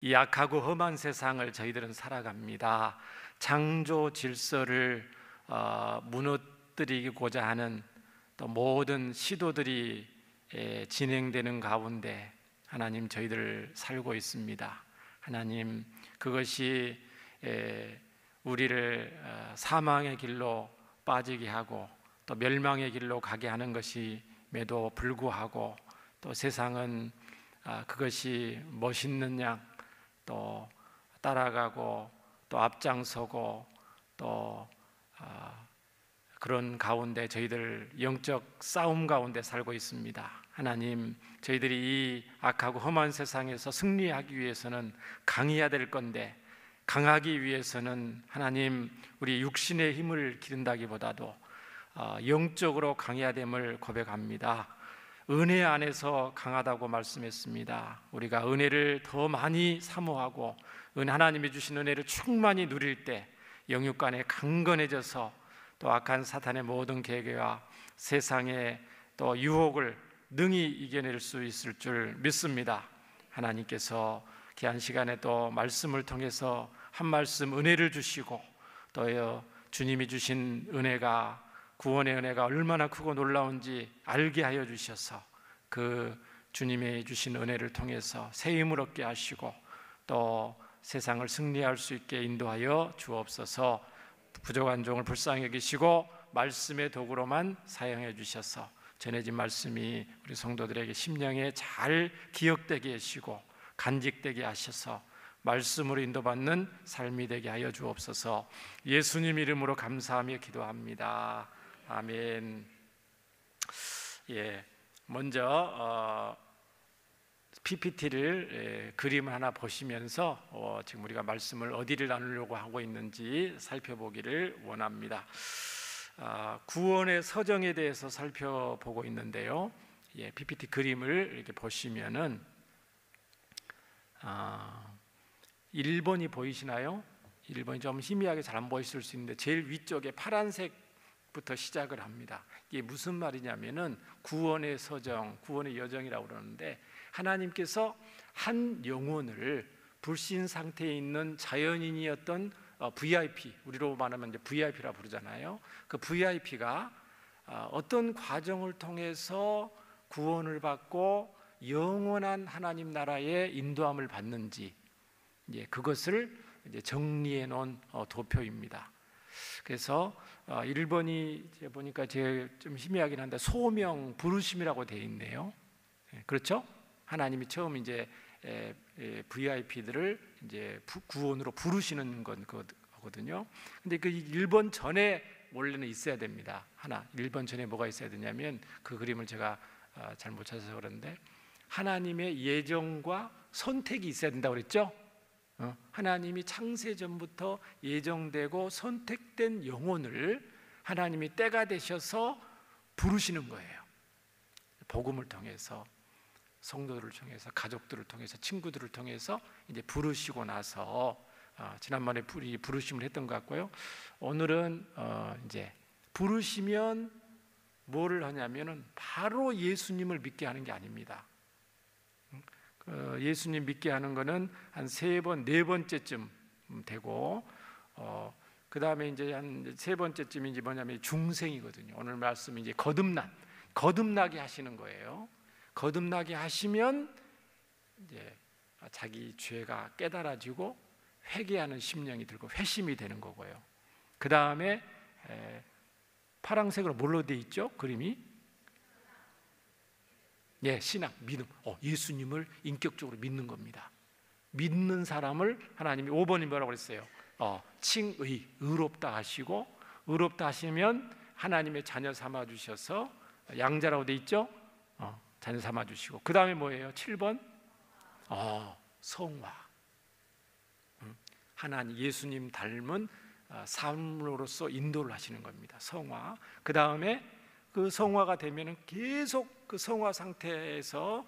이 악하고 험한 세상을 저희들은 살아갑니다. 창조 질서를 무너뜨리고자 하는 또 모든 시도들이 진행되는 가운데 하나님, 저희들 살고 있습니다. 하나님, 그것이 우리를 사망의 길로 빠지게 하고 또 멸망의 길로 가게 하는 것임에도 불구하고, 또 세상은 그것이 멋있는 양 또 따라가고 또 앞장서고 또 그런 가운데 저희들 영적 싸움 가운데 살고 있습니다. 하나님, 저희들이 이 악하고 험한 세상에서 승리하기 위해서는 강해야 될 건데, 강하기 위해서는 하나님, 우리 육신의 힘을 기른다기보다도 영적으로 강해야 됨을 고백합니다. 은혜 안에서 강하다고 말씀했습니다. 우리가 은혜를 더 많이 사모하고 하나님이 주신 은혜를 충만히 누릴 때 영육간에 강건해져서 또 악한 사탄의 모든 계획과 세상의 또 유혹을 능히 이겨낼 수 있을 줄 믿습니다. 하나님께서 귀한 시간에 또 말씀을 통해서 한 말씀 은혜를 주시고, 또 주님이 주신 은혜가, 구원의 은혜가 얼마나 크고 놀라운지 알게 하여 주셔서 그 주님의 주신 은혜를 통해서 새 힘을 얻게 하시고 또 세상을 승리할 수 있게 인도하여 주옵소서. 부족한 종을 불쌍히 여기시고 말씀의 도구로만 사용해 주셔서 전해진 말씀이 우리 성도들에게 심령에 잘 기억되게 하시고 간직되게 하셔서 말씀으로 인도받는 삶이 되게 하여 주옵소서. 예수님 이름으로 감사하며 기도합니다. 아멘. 먼저 PPT를 그림 하나 보시면서 지금 우리가 말씀을 어디를 나누려고 하고 있는지 살펴보기를 원합니다. 구원의 서정에 대해서 살펴보고 있는데요. PPT 그림을 이렇게 보시면은 1번이 보이시나요? 1번이 좀 희미하게 잘 안 보이실 수 있는데 제일 위쪽에 파란색부터 시작을 합니다. 이게 무슨 말이냐면은 구원의 서정, 구원의 여정이라고 그러는데, 하나님께서 한 영혼을 불신 상태에 있는 자연인이었던 VIP, 우리로 말하면 이제 VIP라 부르잖아요. 그 VIP가 어떤 과정을 통해서 구원을 받고 영원한 하나님 나라의 인도함을 받는지, 그것을 이제 정리해 놓은 도표입니다. 그래서 1번이 보니까 제일 좀 희미하긴 한데 소명, 부르심이라고 되어 있네요. 그렇죠? 하나님이 처음 이제 VIP들을 이제 구원으로 부르시는 거거든요. 근데 그 1번 전에 원래는 있어야 됩니다. 1번 전에 뭐가 있어야 되냐면, 그 그림을 제가 잘 못 찾아서 그런데 하나님의 예정과 선택이 있어야 된다고 그랬죠? 하나님이 창세전부터 예정되고 선택된 영혼을 하나님이 때가 되셔서 부르시는 거예요. 복음을 통해서, 성도들을 통해서, 가족들을 통해서, 친구들을 통해서 이제 부르시고 나서 지난번에 부르심을 했던 것 같고요. 오늘은 이제 부르시면 뭐를 하냐면은 바로 예수님을 믿게 하는 게 아닙니다. 예수님 믿게 하는 거는 한 3번, 4번째쯤 되고, 그 다음에 이제 한 3번째쯤인지 뭐냐면 중생이거든요. 오늘 말씀이 이제 거듭나게 하시는 거예요. 거듭나게 하시면 이제 자기 죄가 깨달아지고 회개하는 심령이 들고 회심이 되는 거고요. 그 다음에 파란색으로 뭘로 되어 있죠? 그림이? 신앙, 믿음. 예수님을 인격적으로 믿는 겁니다. 믿는 사람을 하나님이 5번이 뭐라고 그랬어요? 칭의, 의롭다 하시고, 의롭다 하시면 하나님의 자녀 삼아 주셔서, 양자라고 돼 있죠? 자녀 삼아 주시고, 그 다음에 뭐예요? 7번? 성화. 하나님, 예수님 닮은 삶으로서 인도를 하시는 겁니다. 성화. 그 다음에 그 성화가 되면은 계속 그 성화 상태에서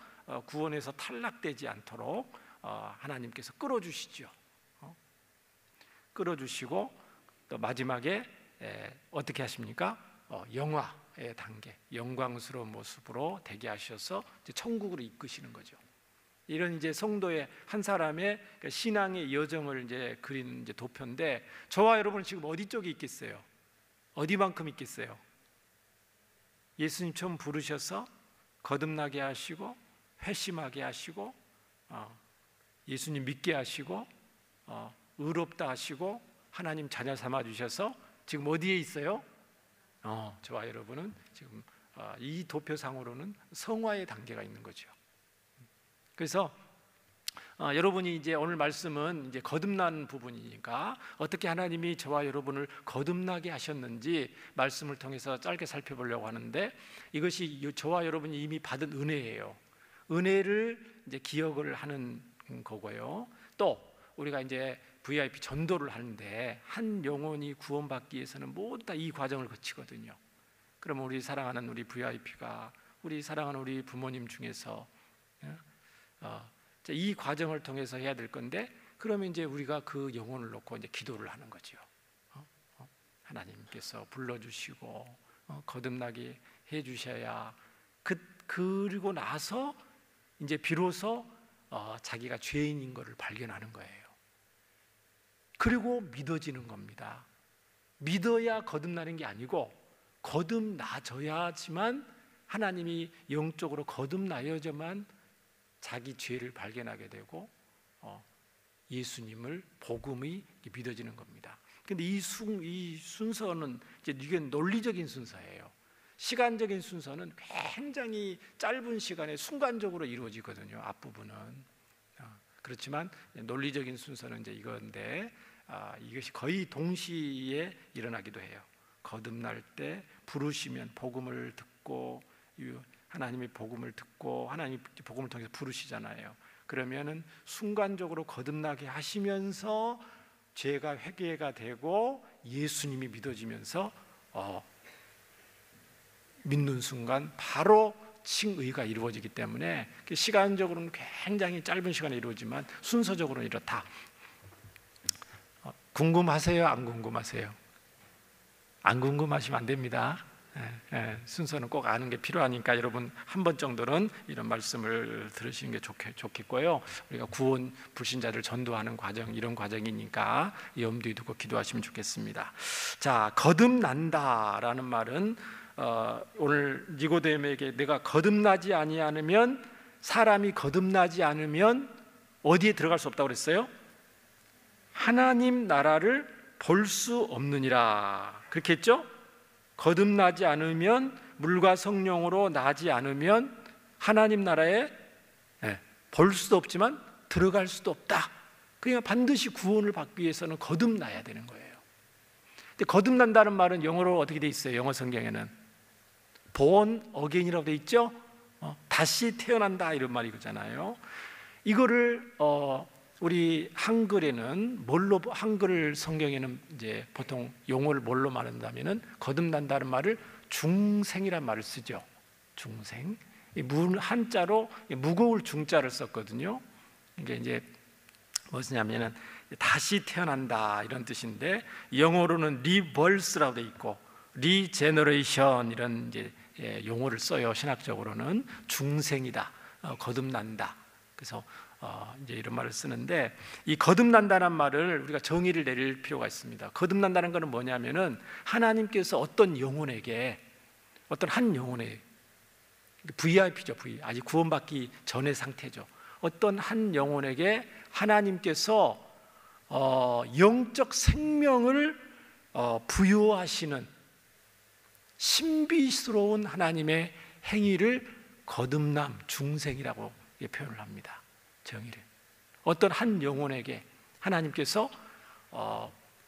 구원에서 탈락되지 않도록 하나님께서 끌어주시죠. 끌어주시고 또 마지막에 어떻게 하십니까? 영화의 단계, 영광스러운 모습으로 되게 하셔서 이제 천국으로 이끄시는 거죠. 이런 이제 성도의 한 사람의 신앙의 여정을 이제 그리는 이제 도표인데, 저와 여러분은 지금 어디 쪽에 있겠어요? 어디만큼 있겠어요? 예수님 처음 부르셔서 거듭나게 하시고 회심하게 하시고 예수님 믿게 하시고 의롭다 하시고 하나님 자녀 삼아 주셔서 지금 어디에 있어요? 저와 여러분은 지금 이 도표상으로는 성화의 단계가 있는 거죠. 그래서 여러분이 이제 오늘 말씀은 이제 거듭난 부분이니까 어떻게 하나님이 저와 여러분을 거듭나게 하셨는지 말씀을 통해서 짧게 살펴보려고 하는데, 이것이 저와 여러분이 이미 받은 은혜예요. 은혜를 이제 기억을 하는 거고요. 또 우리가 이제 VIP 전도를 하는데 한 영혼이 구원받기 위해서는 모두 다 이 과정을 거치거든요. 그러면 우리 사랑하는 우리 VIP가 우리 사랑하는 우리 부모님 중에서 이 과정을 통해서 해야 될 건데, 그러면 이제 우리가 그 영혼을 놓고 이제 기도를 하는 거죠. 하나님께서 불러주시고 거듭나게 해주셔야 그리고 나서 이제 비로소 자기가 죄인인 것을 발견하는 거예요. 그리고 믿어지는 겁니다. 믿어야 거듭나는 게 아니고 거듭나져야지만, 하나님이 영적으로 거듭나야지만 자기 죄를 발견하게 되고 예수님을 복음이 믿어지는 겁니다. 근데 이 순서는 이게 논리적인 순서예요. 시간적인 순서는 굉장히 짧은 시간에 순간적으로 이루어지거든요. 앞부분은. 그렇지만 논리적인 순서는 이제 이건데, 이것이 거의 동시에 일어나기도 해요. 거듭날 때 부르시면 복음을 듣고, 하나님의 복음을 듣고 하나님 복음을 통해서 부르시잖아요. 그러면은 순간적으로 거듭나게 하시면서 죄가 회개가 되고 예수님이 믿어지면서 믿는 순간 바로 칭의가 이루어지기 때문에 시간적으로는 굉장히 짧은 시간에 이루어지만 순서적으로는 이렇다. 궁금하세요? 안 궁금하세요? 안 궁금하시면 안 됩니다. 순서는 꼭 아는 게 필요하니까 여러분 한 번 정도는 이런 말씀을 들으시는 게 좋겠고요. 우리가 구원 불신자를 전도하는 과정, 이런 과정이니까 염두에 두고 기도하시면 좋겠습니다. 자, 거듭난다라는 말은 오늘 니고데모에게 내가 거듭나지 아니하면, 사람이 거듭나지 않으면 어디에 들어갈 수 없다고 그랬어요? 하나님 나라를 볼 수 없느니라, 그렇게 했죠? 거듭나지 않으면, 물과 성령으로 나지 않으면 하나님 나라에 볼 수도 없지만 들어갈 수도 없다. 그러니까 반드시 구원을 받기 위해서는 거듭나야 되는 거예요. 근데 거듭난다는 말은 영어로 어떻게 돼 있어요? 영어 성경에는 born again이라고 돼 있죠? 다시 태어난다, 이런 말이잖아요. 이거를 우리 한글에는 한글 성경에는 이제 보통 용어를 뭘로 말한다면은, 거듭난다는 말을 중생이란 말을 쓰죠. 중생. 한자로 무거울 중자를 썼거든요. 이게 이제 무엇이냐면은 다시 태어난다, 이런 뜻인데, 영어로는 rebirth라고 돼 있고 regeneration 이런 이제 용어를 써요. 신학적으로는 중생이다, 거듭난다. 그래서 이제 이런 말을 쓰는데, 이 거듭난다는 말을 우리가 정의를 내릴 필요가 있습니다. 거듭난다는 것은 뭐냐면은 하나님께서 어떤 영혼에게, 어떤 한 영혼에, VIP죠, 아직 구원받기 전의 상태죠. 어떤 한 영혼에게 하나님께서 영적 생명을 부여하시는 신비스러운 하나님의 행위를 거듭남, 중생이라고 표현을 합니다. 정의를. 어떤 한 영혼에게 하나님께서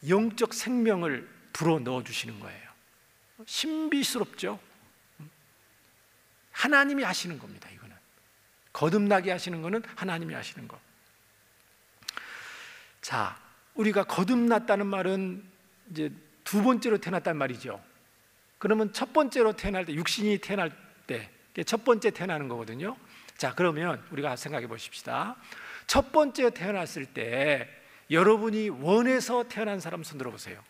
영적 생명을 불어 넣어 주시는 거예요. 신비스럽죠. 하나님이 하시는 겁니다. 이거는 거듭나게 하시는 거는 하나님이 하시는 거. 자, 우리가 거듭났다는 말은 이제 두 번째로 태어났단 말이죠. 그러면 첫 번째로 태어날 때, 육신이 태어날 때 첫 번째 태어나는 거거든요. 자, 그러면 우리가 생각해 보십시다. 첫 번째 태어났을 때 여러분이 원해서 태어난 사람 손 들어보세요.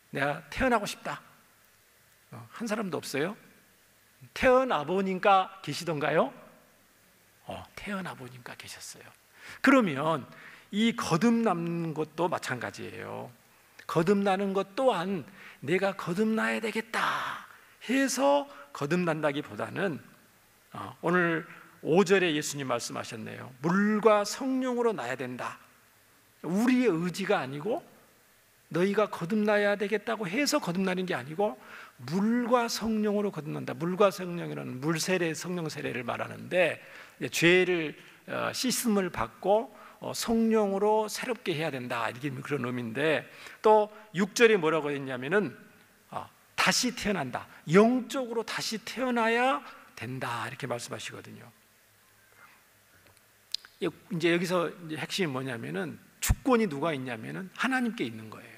내가 태어나고 싶다. 한 사람도 없어요? 태어나 보니까 계시던가요? 태어나 보니까 계셨어요. 그러면 이 거듭나는 것도 마찬가지예요. 거듭나는 것 또한 내가 거듭나야 되겠다 해서 거듭난다기보다는 오늘 5절에 예수님 말씀하셨네요. 물과 성령으로 나야 된다. 우리의 의지가 아니고 너희가 거듭나야 되겠다고 해서 거듭나는 게 아니고 물과 성령으로 거듭난다. 물과 성령이라는 물세례, 성령 세례를 말하는데 죄를 씻음을 받고 성령으로 새롭게 해야 된다, 이렇게 그런 의미인데, 또 6절에 뭐라고 했냐면은 다시 태어난다, 영적으로 다시 태어나야 된다, 이렇게 말씀하시거든요. 이제 여기서 이제 핵심이 뭐냐면은 주권이 누가 있냐면은 하나님께 있는 거예요.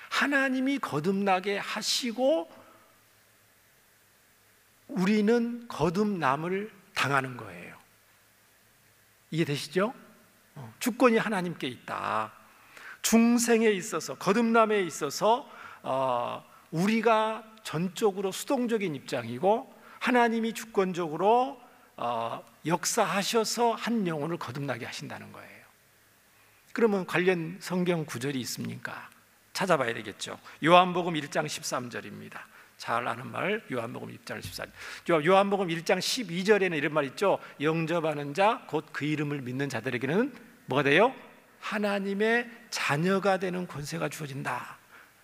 하나님이 거듭나게 하시고 우리는 거듭남을 당하는 거예요. 이해되시죠? 주권이 하나님께 있다. 중생에 있어서, 거듭남에 있어서 우리가 전적으로 수동적인 입장이고 하나님이 주권적으로 역사하셔서 한 영혼을 거듭나게 하신다는 거예요. 그러면 관련 성경 구절이 있습니까? 찾아봐야 되겠죠. 요한복음 1장 13절입니다. 잘 아는 말, 요한복음 1장 14절. 요한복음 1장 12절에는 이런 말 있죠. 영접하는 자, 곧 그 이름을 믿는 자들에게는 뭐가 돼요? 하나님의 자녀가 되는 권세가 주어진다.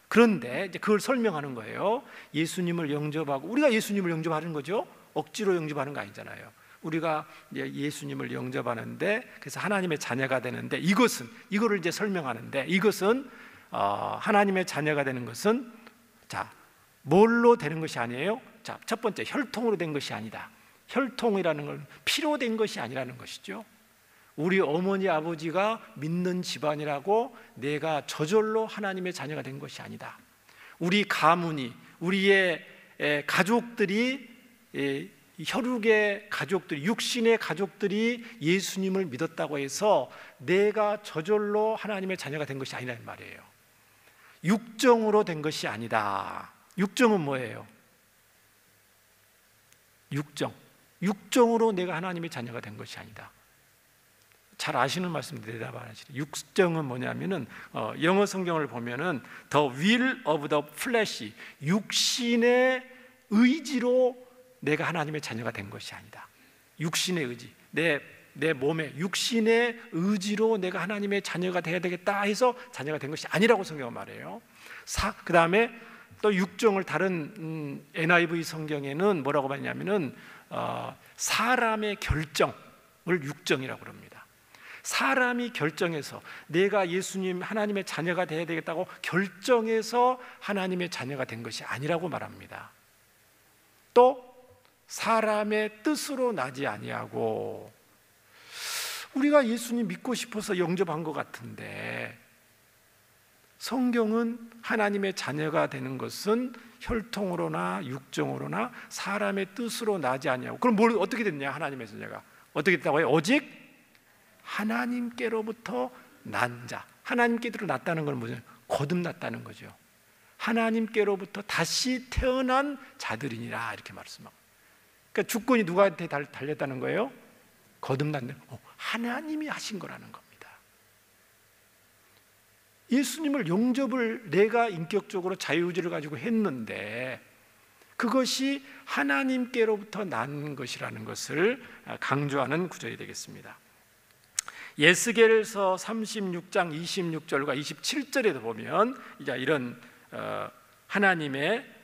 그런데 이제 그걸 설명하는 거예요. 예수님을 영접하고, 우리가 예수님을 영접하는 거죠. 억지로 영접하는 거 아니잖아요. 우리가 예수님을 영접하는데, 그래서 하나님의 자녀가 되는데, 이거를 이제 설명하는데, 이것은 하나님의 자녀가 되는 것은, 자, 뭘로 되는 것이 아니에요? 자, 첫 번째, 혈통으로 된 것이 아니다. 혈통이라는 건 피로 된 것이 아니라는 것이죠. 우리 어머니 아버지가 믿는 집안이라고 내가 저절로 하나님의 자녀가 된 것이 아니다. 우리 가문이, 우리의 가족들이, 혈육의 가족들이, 육신의 가족들이 예수님을 믿었다고 해서 내가 저절로 하나님의 자녀가 된 것이 아니라는 말이에요. 육정으로 된 것이 아니다. 육정은 뭐예요? 육정으로 내가 하나님의 자녀가 된 것이 아니다. 잘 아시는 말씀 대답 안 하시죠. 육정은 뭐냐면은 영어 성경을 보면은 the will of the flesh, 육신의 의지로 내가 하나님의 자녀가 된 것이 아니다. 육신의 의지, 내 몸에 육신의 의지로 내가 하나님의 자녀가 되어야 되겠다 해서 자녀가 된 것이 아니라고 성경은 말해요. 그 다음에 또 육정을 다른 NIV 성경에는 뭐라고 말하냐면은 사람의 결정을 육정이라고 합니다. 사람이 결정해서 내가 예수님 하나님의 자녀가 되어야 되겠다고 결정해서 하나님의 자녀가 된 것이 아니라고 말합니다. 또 사람의 뜻으로 나지 아니하고, 우리가 예수님 믿고 싶어서 영접한 것 같은데 성경은 하나님의 자녀가 되는 것은 혈통으로나 육정으로나 사람의 뜻으로 나지 아니하고, 그럼 어떻게 됐냐? 하나님의 자녀가 어떻게 됐다고 해요? 오직 하나님께로부터 난 자. 하나님께로 났다는 건 뭐죠? 거듭났다는 거죠. 하나님께로부터 다시 태어난 자들이니라, 이렇게 말씀하고. 그러니까 주권이 누구한테 달렸다는 거예요? 거듭났는 하나님이 하신 거라는 겁니다. 예수님을 영접을 내가 인격적으로 자유의지를 가지고 했는데 그것이 하나님께로부터 난 것이라는 것을 강조하는 구절이 되겠습니다. 예스겔서 36장 26절과 27절에도 보면 이제 이런 하나님의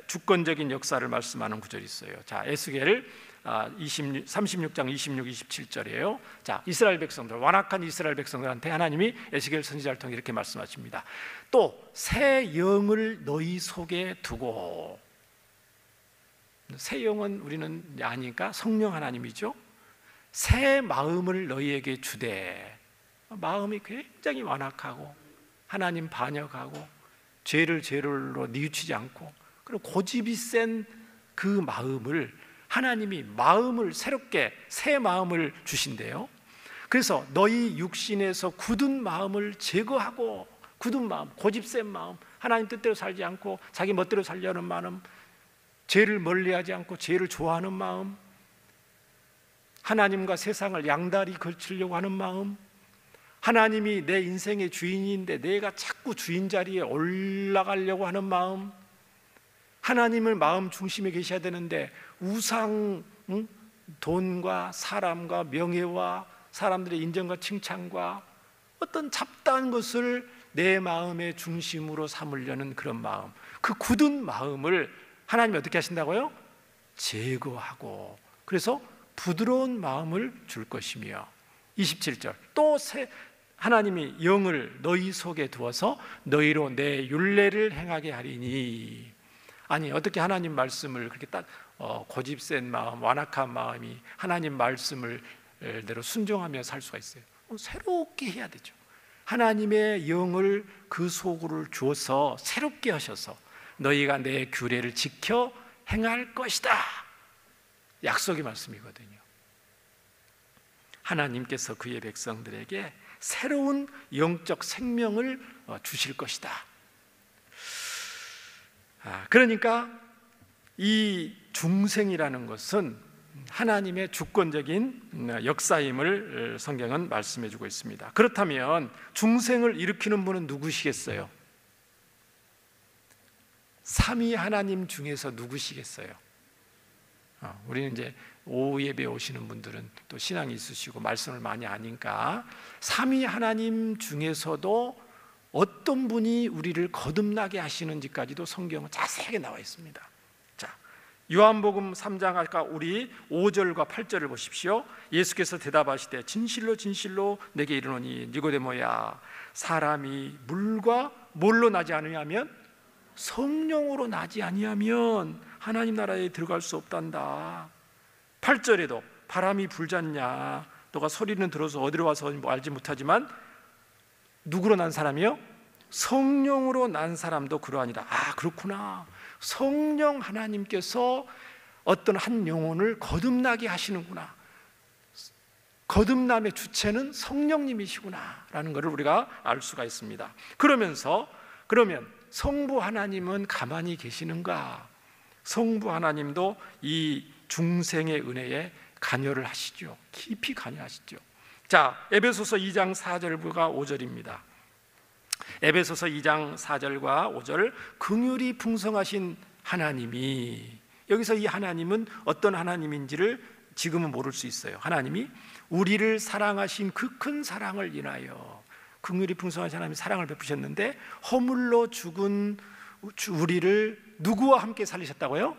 주권적인 역사를 말씀하는 구절이 있어요. 자, 에스겔 36장 26, 27절이에요. 자, 이스라엘 백성들, 완악한 이스라엘 백성들한테 하나님이 에스겔 선지자를 통해 이렇게 말씀하십니다. 또 새 영을 너희 속에 두고, 새 영은 우리는 아니까 성령 하나님이죠. 새 마음을 너희에게 주되, 마음이 굉장히 완악하고 하나님 반역하고 죄로 뉘우치지 않고, 그리고 고집이 센 그 마음을 하나님이 마음을 새롭게 새 마음을 주신대요. 그래서 너희 육신에서 굳은 마음을 제거하고, 굳은 마음, 고집 센 마음, 하나님 뜻대로 살지 않고 자기 멋대로 살려는 마음, 죄를 멀리하지 않고 죄를 좋아하는 마음, 하나님과 세상을 양다리 걸치려고 하는 마음, 하나님이 내 인생의 주인인데 내가 자꾸 주인 자리에 올라가려고 하는 마음, 하나님을 마음 중심에 계셔야 되는데 우상, 돈과 사람과 명예와 사람들의 인정과 칭찬과 어떤 잡다한 것을 내 마음의 중심으로 삼으려는 그런 마음, 그 굳은 마음을 하나님이 어떻게 하신다고요? 제거하고, 그래서 부드러운 마음을 줄 것이며, 27절 또 하나님이 영을 너희 속에 두어서 너희로 내 율례를 행하게 하리니. 아니, 어떻게 하나님 말씀을 그렇게 딱 고집센 마음, 완악한 마음이 하나님 말씀을 대로 순종하며 살 수가 있어요? 새롭게 해야 되죠. 하나님의 영을 그 속으로 주어서 새롭게 하셔서 너희가 내 규례를 지켜 행할 것이다, 약속의 말씀이거든요. 하나님께서 그의 백성들에게 새로운 영적 생명을 주실 것이다. 그러니까 이 중생이라는 것은 하나님의 주권적인 역사임을 성경은 말씀해 주고 있습니다. 그렇다면 중생을 일으키는 분은 누구시겠어요? 삼위 하나님 중에서 누구시겠어요? 우리는 이제 오후 예배 오시는 분들은 또 신앙이 있으시고 말씀을 많이 아니까 삼위 하나님 중에서도 어떤 분이 우리를 거듭나게 하시는지까지도 성경은 자세하게 나와 있습니다. 자, 요한복음 3장 아까 우리 5절과 8절을 보십시오. 예수께서 대답하시되 진실로 진실로 내게 이르노니 니고데모야, 사람이 물과 뭘로 나지 아니하면, 성령으로 나지 아니하면 하나님 나라에 들어갈 수 없단다. 8절에도 바람이 불잖냐, 너가 소리는 들어서 어디로 와서 뭐 알지 못하지만 누구로 난 사람이요? 성령으로 난 사람도 그러하니라. 그렇구나. 성령 하나님께서 어떤 한 영혼을 거듭나게 하시는구나. 거듭남의 주체는 성령님이시구나 라는 것을 우리가 알 수가 있습니다. 그러면 성부 하나님은 가만히 계시는가? 성부 하나님도 이 중생의 은혜에 관여를 하시죠. 깊이 관여하시죠. 자, 에베소서 2장 4절과 5절입니다. 에베소서 2장 4절과 5절, 긍휼이 풍성하신 하나님이, 여기서 이 하나님은 어떤 하나님인지를 지금은 모를 수 있어요. 하나님이 우리를 사랑하신 그 큰 사랑을 인하여, 긍휼이 풍성하신 하나님이 사랑을 베푸셨는데 허물로 죽은 우리를 누구와 함께 살리셨다고요?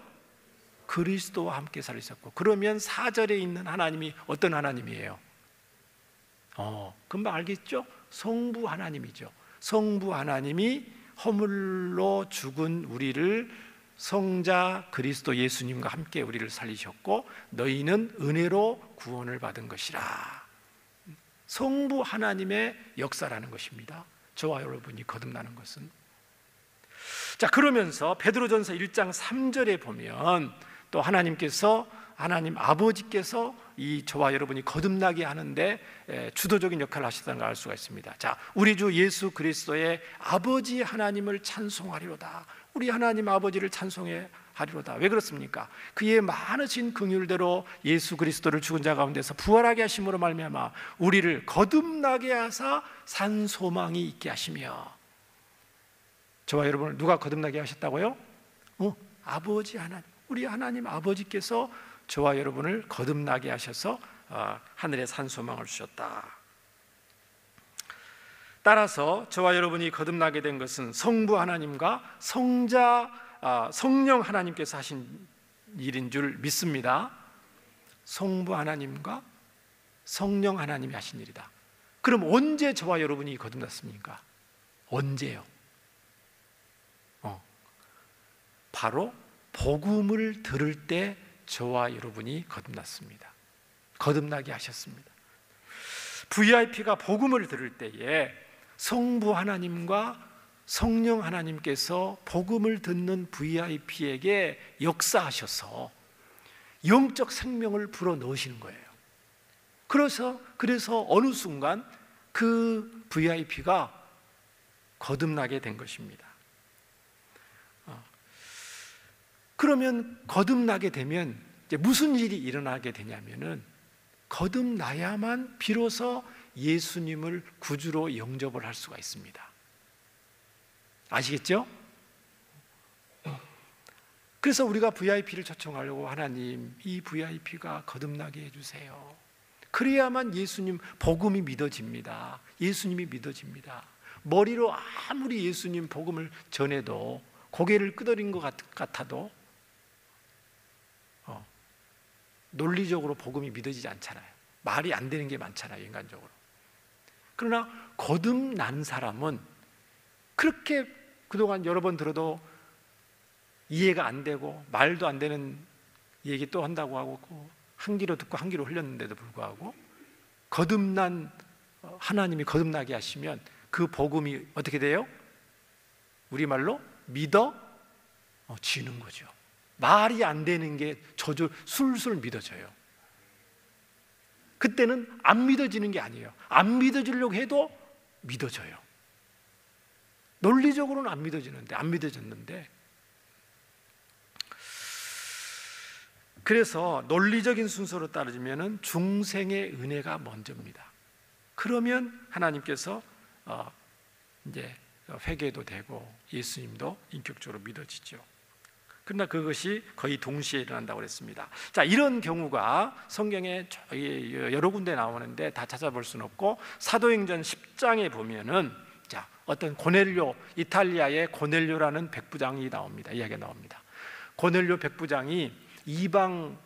그리스도와 함께 살리셨고, 그러면 4절에 있는 하나님이 어떤 하나님이에요? 금방 알겠죠? 성부 하나님이죠. 성부 하나님이 허물로 죽은 우리를 성자 그리스도 예수님과 함께 우리를 살리셨고 너희는 은혜로 구원을 받은 것이라. 성부 하나님의 역사라는 것입니다. 저와 여러분이 거듭나는 것은. 자, 그러면서 베드로전서 1장 3절에 보면 또 하나님 아버지께서 이 저와 여러분이 거듭나게 하는데 주도적인 역할을 하시다는 걸 알 수가 있습니다. 자, 우리 주 예수 그리스도의 아버지 하나님을 찬송하리로다. 우리 하나님 아버지를 찬송해 하리로다. 왜 그렇습니까? 그의 많으신 긍휼대로 예수 그리스도를 죽은 자 가운데서 부활하게 하심으로 말미암아 우리를 거듭나게 하사 산 소망이 있게 하시며. 저와 여러분을 누가 거듭나게 하셨다고요? 아버지 하나님, 우리 하나님 아버지께서 저와 여러분을 거듭나게 하셔서 하늘에 산 소망을 주셨다. 따라서 저와 여러분이 거듭나게 된 것은 성부 하나님과 성령 하나님께서 하신 일인 줄 믿습니다. 성부 하나님과 성령 하나님이 하신 일이다. 그럼 언제 저와 여러분이 거듭났습니까? 언제요? 바로 복음을 들을 때 저와 여러분이 거듭났습니다. 거듭나게 하셨습니다. VIP가 복음을 들을 때에 성부 하나님과 성령 하나님께서 복음을 듣는 VIP에게 역사하셔서 영적 생명을 불어넣으시는 거예요. 그래서 어느 순간 그 VIP가 거듭나게 된 것입니다. 그러면 거듭나게 되면 이제 무슨 일이 일어나게 되냐면은 거듭나야만 비로소 예수님을 구주로 영접을 할 수가 있습니다. 아시겠죠? 그래서 우리가 VIP를 초청하려고, 하나님 이 VIP가 거듭나게 해주세요. 그래야만 예수님 복음이 믿어집니다. 예수님이 믿어집니다. 머리로 아무리 예수님 복음을 전해도, 고개를 끄덕인 것 같아도 논리적으로 복음이 믿어지지 않잖아요. 말이 안 되는 게 많잖아요, 인간적으로. 그러나 거듭난 사람은 그렇게 그동안 여러 번 들어도 이해가 안 되고 말도 안 되는 얘기 또 한다고 하고 한 귀로 듣고 한 귀로 흘렸는데도 불구하고 거듭난 하나님이 거듭나게 하시면 그 복음이 어떻게 돼요? 우리말로 믿어지는 거죠. 말이 안 되는 게 저절 술술 믿어져요. 그때는 안 믿어지는 게 아니에요. 안 믿어지려고 해도 믿어져요. 논리적으로는 안 믿어지는데, 안 믿어졌는데. 그래서 논리적인 순서로 따르면 중생의 은혜가 먼저입니다. 그러면 하나님께서 이제 회개도 되고 예수님도 인격적으로 믿어지죠. 그러나 그것이 거의 동시에 일어난다고 그랬습니다. 자, 이런 경우가 성경에 여러 군데 나오는데 다 찾아볼 수는 없고, 사도행전 10장에 보면은 자, 어떤 고넬료, 이탈리아의 고넬료라는 백부장이 나옵니다. 이야기가 나옵니다. 고넬료 백부장이 이방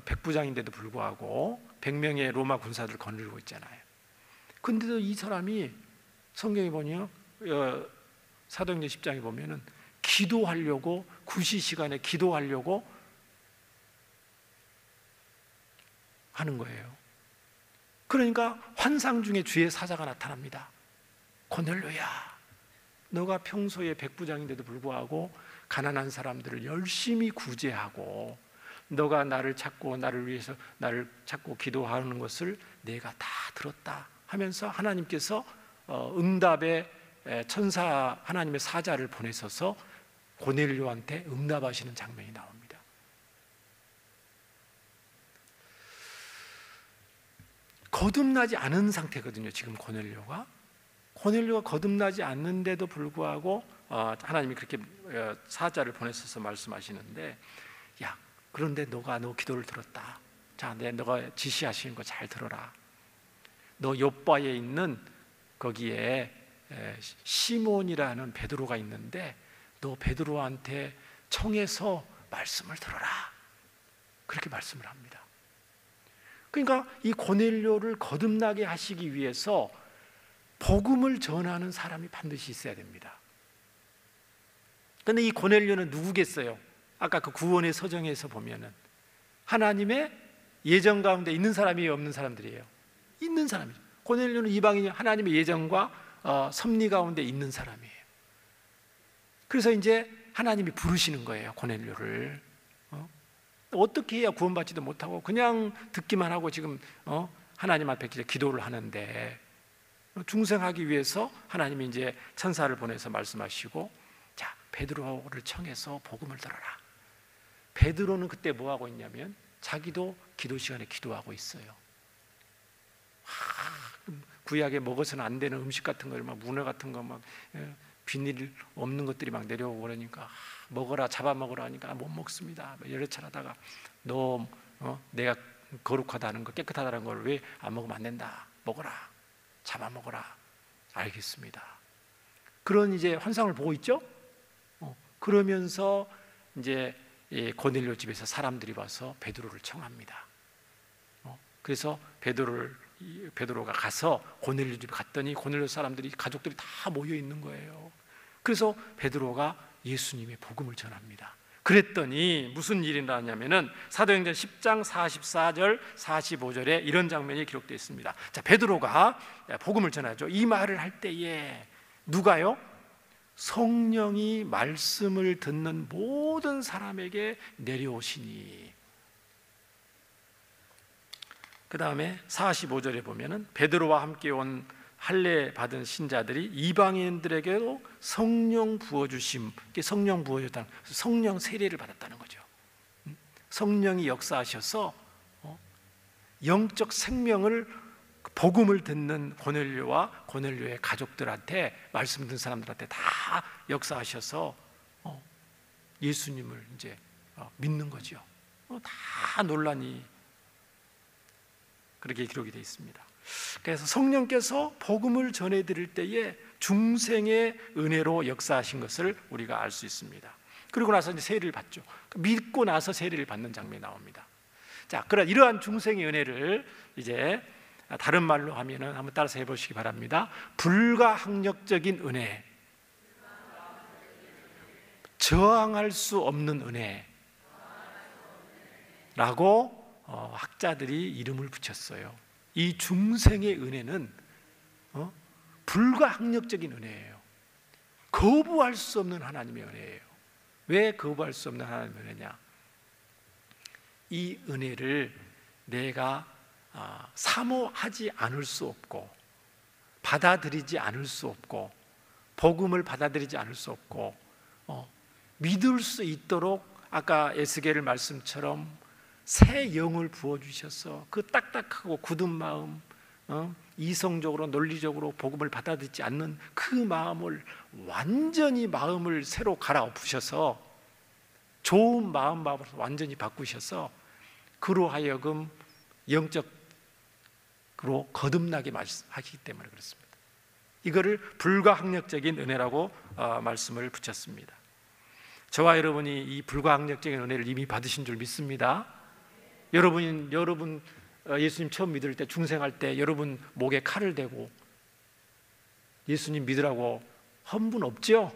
백부장인데도 불구하고 100명의 로마 군사들을 거느리고 있잖아요. 근데도 이 사람이 성경에 보면 사도행전 10장에 보면은 기도하려고, 구시 시간에 기도하려고 하는 거예요. 그러니까 환상 중에 주의 사자가 나타납니다. 고넬료야, 너가 평소에 백부장인데도 불구하고 가난한 사람들을 열심히 구제하고 너가 나를 찾고 나를 위해서 나를 찾고 기도하는 것을 내가 다 들었다 하면서 하나님께서 응답의 천사, 하나님의 사자를 보내셔서 고넬료한테 응답하시는 장면이 나옵니다. 거듭나지 않은 상태거든요. 지금 고넬료가 거듭나지 않는데도 불구하고 하나님이 그렇게 사자를 보내셔서 말씀하시는데, 야, 그런데 너 기도를 들었다. 자, 너가 지시하시는 거 잘 들어라. 너 요바에 있는 거기에 시몬이라는 베드로가 있는데 너 베드로한테 청해서 말씀을 들어라. 그렇게 말씀을 합니다. 그러니까 이 고넬료를 거듭나게 하시기 위해서 복음을 전하는 사람이 반드시 있어야 됩니다. 그런데 이 고넬료는 누구겠어요? 아까 그 구원의 서정에서 보면은 하나님의 예정 가운데 있는 사람이에요, 없는 사람들이에요? 있는 사람이죠. 고넬료는 이방인이 하나님의 예정과 섭리 가운데 있는 사람이에요. 그래서 이제 하나님이 부르시는 거예요, 고넬료를. 어떻게 해야 구원받지도 못하고 그냥 듣기만 하고 지금 하나님 앞에 기도를 하는데, 중생하기 위해서 하나님이 이제 천사를 보내서 말씀하시고, 자, 베드로를 청해서 복음을 들어라. 베드로는 그때 뭐 하고 있냐면 자기도 기도 시간에 기도하고 있어요. 구약에 먹어서는 안 되는 음식 같은 걸 막 문어 같은 거 막 비닐 없는 것들이 막 내려오고 그러니까 먹어라, 잡아먹으라 하니까 못 먹습니다. 여러 차례 하다가 너 내가 거룩하다는 거, 깨끗하다는 걸 왜 안 먹으면 안 된다. 먹어라, 잡아먹어라. 알겠습니다. 그런 이제 환상을 보고 있죠. 그러면서 이제 고넬료 집에서 사람들이 와서 베드로를 청합니다. 그래서 베드로가 가서 고넬료 집에 갔더니 고넬료 사람들이, 가족들이 다 모여 있는 거예요. 그래서 베드로가 예수님의 복음을 전합니다. 그랬더니 무슨 일이 나냐면은 사도행전 10장 44절 45절에 이런 장면이 기록되어 있습니다. 자, 베드로가 복음을 전하죠. 이 말을 할 때에 누가요? 성령이 말씀을 듣는 모든 사람에게 내려오시니. 그 다음에 45절에 보면은 베드로와 함께 온 할례 받은 신자들이 이방인들에게도 성령 부어주심, 성령 부어줬다는, 성령 세례를 받았다는 거죠. 성령이 역사하셔서 영적 생명을, 복음을 듣는 고넬료와 고넬료의 가족들한테, 말씀 듣는 사람들한테 다 역사하셔서 예수님을 이제 믿는 거죠. 다 논란이 그렇게 기록이 되어 있습니다. 그래서 성령께서 복음을 전해드릴 때에 중생의 은혜로 역사하신 것을 우리가 알 수 있습니다. 그리고 나서 이제 세례를 받죠. 믿고 나서 세례를 받는 장면이 나옵니다. 자, 그런 이러한 중생의 은혜를 이제 다른 말로 하면은 한번 따라서 해보시기 바랍니다. 불가항력적인 은혜, 저항할 수 없는 은혜라고 학자들이 이름을 붙였어요. 이 중생의 은혜는 불가항력적인 은혜예요. 거부할 수 없는 하나님의 은혜예요. 왜 거부할 수 없는 하나님의 은혜냐? 이 은혜를 내가 사모하지 않을 수 없고, 받아들이지 않을 수 없고, 복음을 받아들이지 않을 수 없고, 믿을 수 있도록 아까 에스겔 말씀처럼 새 영을 부어주셔서 그 딱딱하고 굳은 마음, 이성적으로 논리적으로 복음을 받아들이지 않는 그 마음을 완전히 마음을 새로 갈아엎으셔서 좋은 마음으로 완전히 바꾸셔서 그로 하여금 영적으로 거듭나게 하시기 때문에 그렇습니다. 이거를 불가항력적인 은혜라고 말씀을 붙였습니다. 저와 여러분이 이 불가항력적인 은혜를 이미 받으신 줄 믿습니다. 여러분 예수님 처음 믿을 때, 중생할 때 여러분 목에 칼을 대고 예수님 믿으라고 한 분 없죠?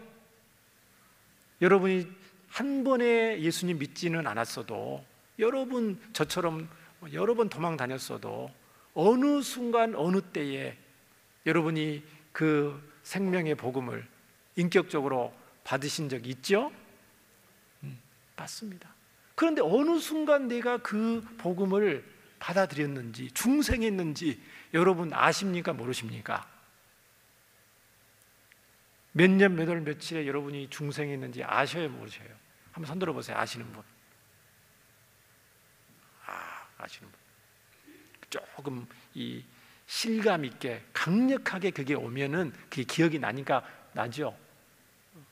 여러분이 한 번에 예수님 믿지는 않았어도, 여러분 저처럼 여러 번 도망 다녔어도 어느 순간 어느 때에 여러분이 그 생명의 복음을 인격적으로 받으신 적이 있죠? 맞습니다. 그런데 어느 순간 내가 그 복음을 받아들였는지, 중생했는지 여러분 아십니까? 모르십니까? 몇 년, 몇 월, 며칠에 여러분이 중생했는지 아셔요? 모르셔요? 한번 손 들어보세요. 아시는 분? 아시는 분? 조금 이 실감 있게 강력하게 그게 오면은 그게 기억이 나죠.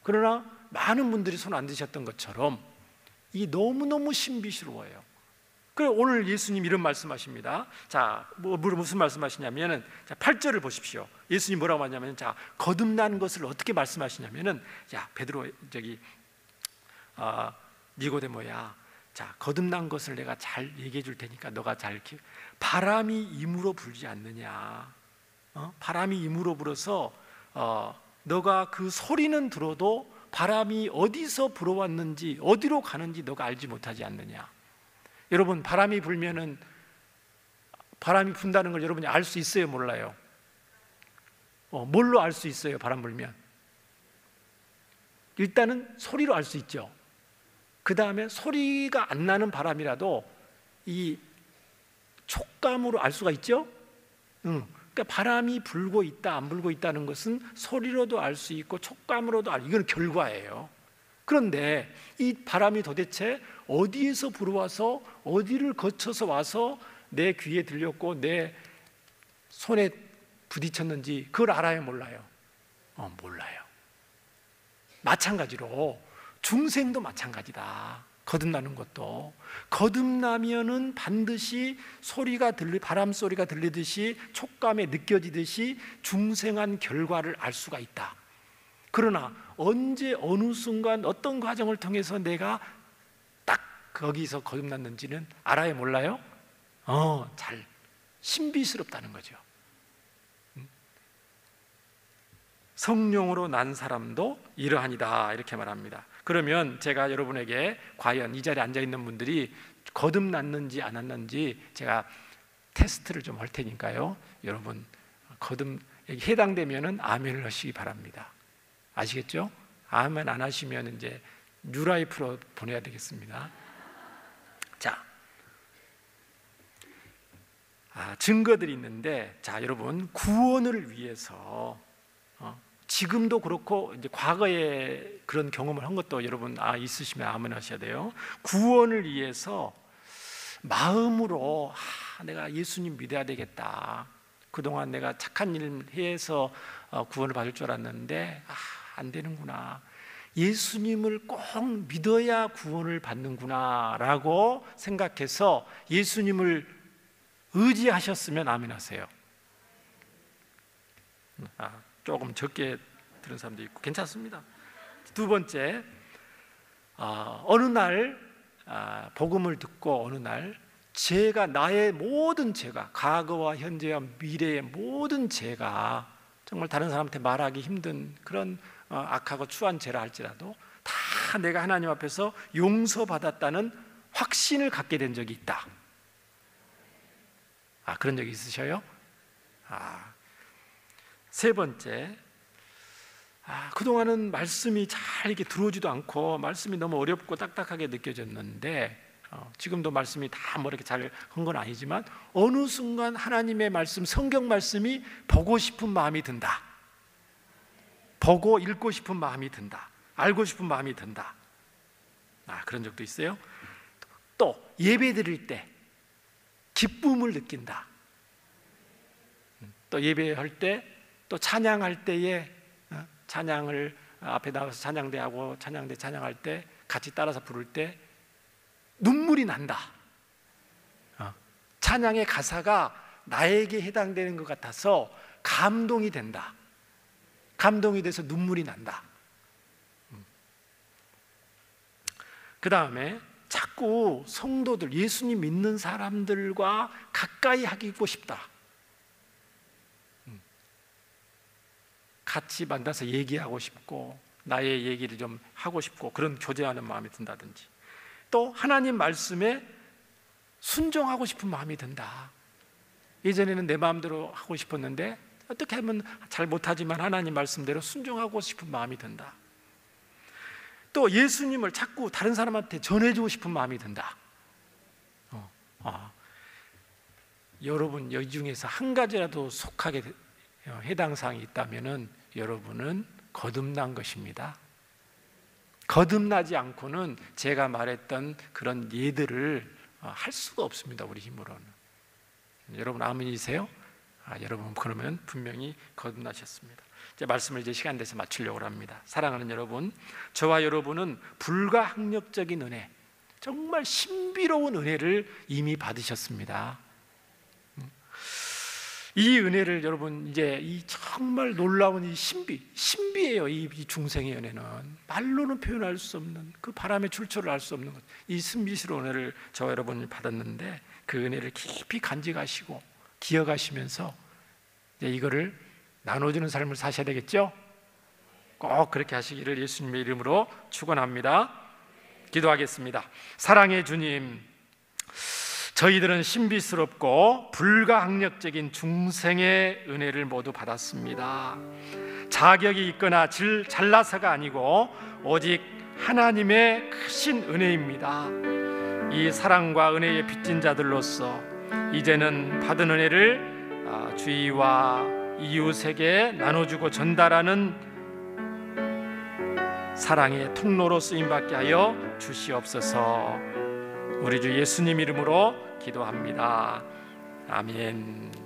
그러나 많은 분들이 손 안 드셨던 것처럼 이 너무너무 신비스러워요. 그래, 오늘 예수님 이런 말씀하십니다. 자, 무슨 말씀하시냐면은, 자, 8절을 보십시오. 예수님 뭐라고 하냐면, 자, 거듭난 것을 어떻게 말씀하시냐면은, 야, 베드로, 니고데모야, 자, 거듭난 것을 내가 잘 얘기해 줄 테니까 너가 잘 바람이 임으로 불지 않느냐? 바람이 임으로 불어서 너가 그 소리는 들어도 바람이 어디서 불어왔는지, 어디로 가는지 너가 알지 못하지 않느냐? 여러분, 바람이 불면은, 바람이 분다는 걸 여러분이 알 수 있어요, 몰라요? 뭘로 알 수 있어요, 바람 불면? 일단은 소리로 알 수 있죠. 그 다음에 소리가 안 나는 바람이라도 이 촉감으로 알 수가 있죠. 그러니까 바람이 불고 있다, 안 불고 있다는 것은 소리로도 알 수 있고 촉감으로도 이건 결과예요. 그런데 이 바람이 도대체 어디에서 불어와서 어디를 거쳐서 와서 내 귀에 들렸고 내 손에 부딪혔는지 그걸 알아요, 몰라요? 몰라요. 마찬가지로 중생도 마찬가지다. 거듭나는 것도 거듭나면은 반드시 바람 소리가 들리듯이 촉감에 느껴지듯이 중생한 결과를 알 수가 있다. 그러나 언제 어느 순간 어떤 과정을 통해서 내가 딱 거기서 거듭났는지는 알아요, 몰라요? 잘 신비스럽다는 거죠. 성령으로 난 사람도 이러하니다, 이렇게 말합니다. 그러면 제가 여러분에게 과연 이 자리에 앉아있는 분들이 거듭났는지 안 났는지 제가 테스트를 좀 할 테니까요, 여러분 해당되면 아멘을 하시기 바랍니다. 아시겠죠? 아멘 안 하시면 이제 뉴라이프로 보내야 되겠습니다. 자, 증거들이 있는데, 자, 여러분, 구원을 위해서 지금도 그렇고 이제 과거에 그런 경험을 한 것도 여러분 있으시면 아멘 하셔야 돼요. 구원을 위해서 마음으로 내가 예수님 믿어야 되겠다. 그동안 내가 착한 일 해서 구원을 받을 줄 알았는데 안 되는구나. 예수님을 꼭 믿어야 구원을 받는구나 라고 생각해서 예수님을 의지하셨으면 아멘 하세요. 조금 적게 들은 사람도 있고 괜찮습니다. 두 번째, 어느 날 복음을 듣고 어느 날 나의 모든 죄가, 과거와 현재와 미래의 모든 죄가, 정말 다른 사람한테 말하기 힘든 그런 악하고 추한 죄라 할지라도 다 내가 하나님 앞에서 용서받았다는 확신을 갖게 된 적이 있다. 그런 적이 있으셔요? 세 번째, 그동안은 말씀이 잘 이렇게 들어오지도 않고 말씀이 너무 어렵고 딱딱하게 느껴졌는데 지금도 말씀이 다 뭐 이렇게 잘 한 건 아니지만 어느 순간 하나님의 말씀, 성경 말씀이 보고 싶은 마음이 든다. 보고 읽고 싶은 마음이 든다. 알고 싶은 마음이 든다. 그런 적도 있어요. 또 예배 드릴 때 기쁨을 느낀다. 또 예배할 때, 또 찬양할 때에 찬양을 앞에 나가서 찬양대하고 찬양대 찬양할 때 같이 따라서 부를 때 눈물이 난다. 찬양의 가사가 나에게 해당되는 것 같아서 감동이 된다. 감동이 돼서 눈물이 난다. 그 다음에 자꾸 성도들, 예수님 믿는 사람들과 가까이 하고 싶다. 같이 만나서 얘기하고 싶고 나의 얘기를 좀 하고 싶고 그런 교제하는 마음이 든다든지, 또 하나님 말씀에 순종하고 싶은 마음이 든다. 예전에는 내 마음대로 하고 싶었는데 어떻게 하면 잘 못하지만 하나님 말씀대로 순종하고 싶은 마음이 든다. 또 예수님을 자꾸 다른 사람한테 전해주고 싶은 마음이 든다. 여러분 이 중에서 한 가지라도 속하게 해당 사항이 있다면은 여러분은 거듭난 것입니다. 거듭나지 않고는 제가 말했던 그런 예들을 할 수가 없습니다. 우리 힘으로는. 여러분 아멘이세요? 여러분 그러면 분명히 거듭나셨습니다. 이제 말씀을 이제 시간 돼서 마치려고 합니다. 사랑하는 여러분, 저와 여러분은 불가항력적인 은혜, 정말 신비로운 은혜를 이미 받으셨습니다. 이 은혜를 여러분 이제 이 정말 놀라운 이 신비예요. 이 중생의 은혜는 말로는 표현할 수 없는 그 바람의 출처를 알 수 없는 것, 이 신비스러운 은혜를 저와 여러분이 받았는데 그 은혜를 깊이 간직하시고 기억하시면서 이제 이거를 나눠주는 삶을 사셔야 되겠죠? 꼭 그렇게 하시기를 예수님의 이름으로 축원합니다. 기도하겠습니다. 사랑의 주님, 저희들은 신비스럽고 불가항력적인 중생의 은혜를 모두 받았습니다. 자격이 있거나 잘나서가 아니고 오직 하나님의 크신 은혜입니다. 이 사랑과 은혜의 빚진 자들로서 이제는 받은 은혜를 주위와 이웃에게 나눠주고 전달하는 사랑의 통로로 쓰임받게 하여 주시옵소서. 우리 주 예수님 이름으로 기도합니다. 아멘.